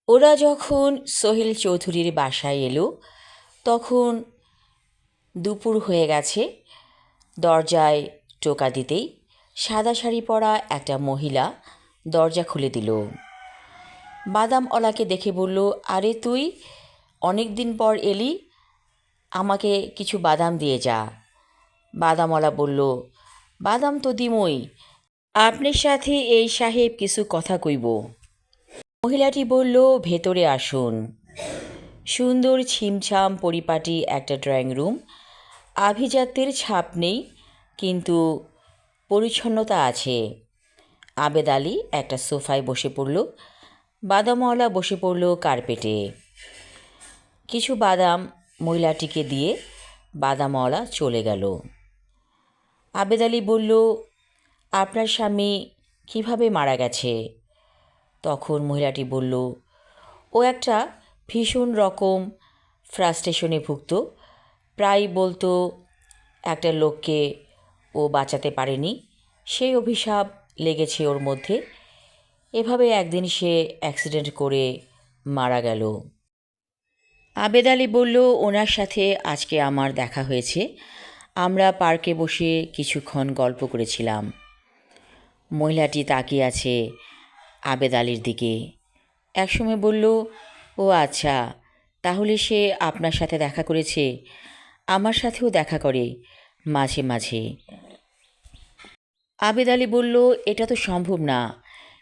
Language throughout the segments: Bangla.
ওরা যখন সোহেল চৌধুরীর বাসায় এলো তখন দুপুর হয়ে গেছে। দরজায় টোকা দিতেই সাদা শাড়ি পরা একটা মহিলা দরজা খুলে দিল। বাদামওয়ালাকে দেখে বলল, আরে তুই অনেক দিন পর এলি, আমাকে কিছু বাদাম দিয়ে যা। বাদামওয়ালা বলল, বাদাম তো দিমই, আপনার সাথে এই সাহেব কিছু কথা কইব। মহিলাটি বলল, ভেতরে আসুন। সুন্দর ছিমছাম পরিপাটি একটা ড্রয়িং রুম। আভিজাত্যের ছাপ নেই, কিন্তু পরিচ্ছন্নতা আছে। আবেদ আলী একটা সোফায় বসে পড়ল, বাদামওয়ালা বসে পড়ল কার্পেটে। কিছু বাদাম মহিলাটিকে দিয়ে বাদামওয়ালা চলে গেল। আবেদ আলী বলল, আপনার স্বামী কিভাবে মারা গেছে? তখন মহিলাটি বলল, ও একটা ভীষণ রকম ফ্রাস্ট্রেশনে ভুগত। প্রায় বলতো একটা লোককে ও বাঁচাতে পারেনি, সেই অভিশাপ লেগেছে ওর মধ্যে। এভাবে একদিন সে অ্যাক্সিডেন্ট করে মারা গেল। আবেদ আলী বলল, ওনার সাথে আজকে আমার দেখা হয়েছে। আমরা পার্কে বসে কিছুক্ষণ গল্প করেছিলাম। মহিলাটি তাকিয়ে আছে আবেদ আলীর দিকে। একসময় বলল, ও আচ্ছা, তাহলে সে আপনার সাথে দেখা করেছে? আমার সাথেও দেখা করে মাঝে মাঝে। আবেদ আলী বলল, এটা তো সম্ভব না।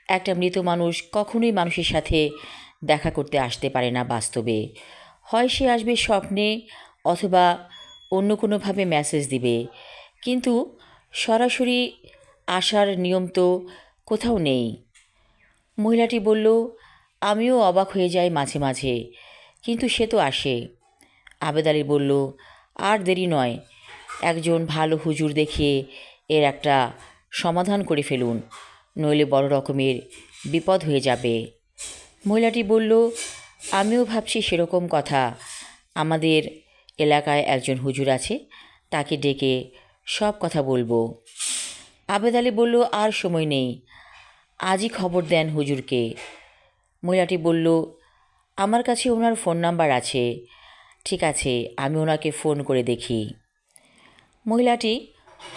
একটা মৃত মানুষ কখনোই মানুষের সাথে দেখা করতে আসতে পারে না বাস্তবে। হয় সে আসবে স্বপ্নে, অথবা অন্য কোনোভাবে মেসেজ দিবে, কিন্তু সরাসরি আসার নিয়ম তো কোথাও নেই। মহিলাটি বলল, আমিও অবাক হয়ে যাই মাঝে মাঝে, কিন্তু সে তো আসে। আবেদ আলী বলল, আর দেরি নয়, একজন ভালো হুজুর দেখিয়ে এর একটা সমাধান করে ফেলুন, নইলে বড় রকমের বিপদ হয়ে যাবে। মহিলাটি বলল, আমিও ভাবছি সেরকম কথা। আমাদের এলাকায় একজন হুজুর আছে, তাকে ডেকে সব কথা বলবো। আবেদ আলী বলল, আর সময় নেই, আজই খবর দেন হুজুরকে। মহিলাটি বলল, আমার কাছে ওনার ফোন নাম্বার আছে। ঠিক আছে, আমি ওনাকে ফোন করে দেখি। মহিলাটি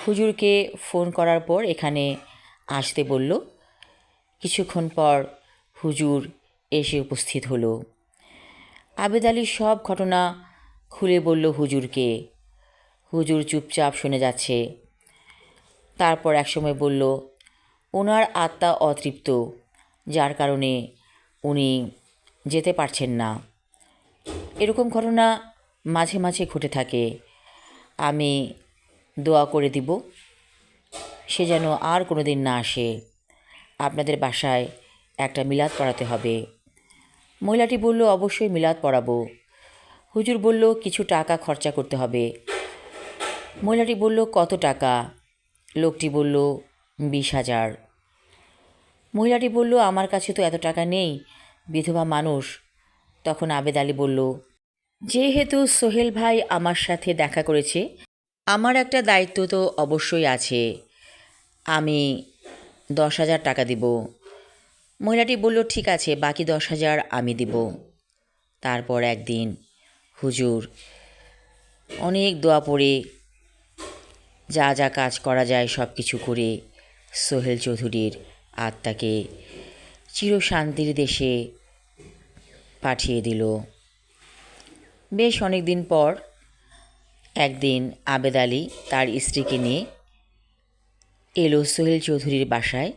হুজুরকে ফোন করার পর এখানে আসতে বলল। কিছুক্ষণ পর হুজুর এসে উপস্থিত হলো। আবেদ আলী সব ঘটনা খুলে বলল হুজুরকে। হুজুর চুপচাপ শুনে যাচ্ছে। তারপর একসময় বলল, ওনার আত্মা অতৃপ্ত, যার কারণে উনি যেতে পারছেন না। এরকম ঘটনা মাঝে মাঝে ঘটে থাকে। আমি দোয়া করে দিব সে যেন আর কোনো দিন না আসে। আপনাদের বাসায় একটা মিলাদ পড়াতে হবে। মহিলাটি বলল, অবশ্যই মিলাদ পড়াবো। হুজুর বলল, কিছু টাকা খরচা করতে হবে। মহিলাটি বলল, কত টাকা? লোকটি বলল, 20,000। মহিলাটি বলল, আমার কাছে তো এত টাকা নেই, বিধবা মানুষ। তখন আবেদ আলী বলল, যেহেতু সোহেল ভাই আমার সাথে দেখা করেছে, আমার একটা দায়িত্ব তো অবশ্যই আছে। আমি 10,000 টাকা দিব। মহিলাটি বলল, ঠিক আছে, বাকি 10,000 আমি দিব। তারপর একদিন হুজুর অনেক দোয়া পড়ে যা যা কাজ করা যায় সব কিছু করে সোহেল চৌধুরীর আত্মাকে চিরশান্তির দেশে পাঠিয়ে দিল। বেশ অনেক দিন পর একদিন আবেদ আলী তার স্ত্রীকে নিয়ে এলো সোহেল চৌধুরীর বাসায়।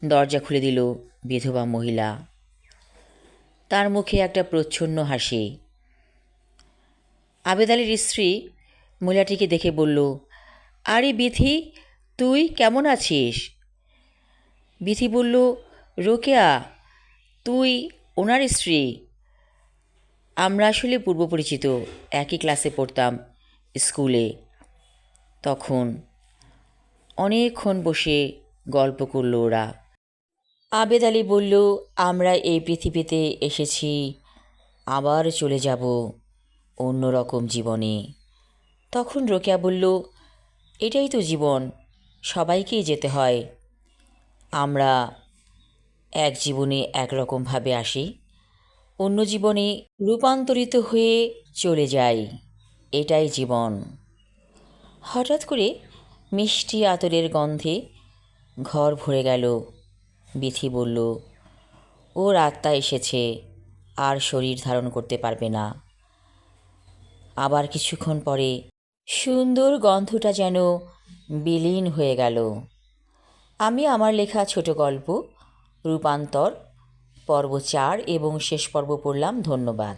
দরজা খুলে দিল বিধবা মহিলা। তার মুখে একটা প্রচ্ছন্ন হাসি। আবেদ আলীর স্ত্রী মহিলাটিকে দেখে বলল, আরে বিথি, তুই কেমন আছিস? বিথি বলল, রোকেয়া, তুই ওনার স্ত্রী? আমরা আসলে পূর্ব পরিচিত, একই ক্লাসে পড়তাম স্কুলে। তখন অনেকক্ষণ বসে গল্প করল ওরা। আবেদ আলী বলল, আমরা এই পৃথিবীতে এসেছি, আবার চলে যাব অন্যরকম জীবনে। তখন রোকেয়া বলল, এটাই তো জীবন, সবাইকেই যেতে হয়। আমরা এক জীবনে একরকমভাবে আসি, অন্য জীবনে রূপান্তরিত হয়ে চলে যাই। এটাই জীবন। হঠাৎ করে মিষ্টি আতরের গন্ধে ঘর ভরে গেল। বিথি বলল, ওর আত্মা এসেছে, আর শরীর ধারণ করতে পারবে না। আবার কিছুক্ষণ পরে সুন্দর গন্ধটা যেন বিলীন হয়ে গেল। আমি আমার লেখা ছোট গল্প রূপান্তর পর্ব 4 এবং শেষ পর্ব পড়লাম। ধন্যবাদ।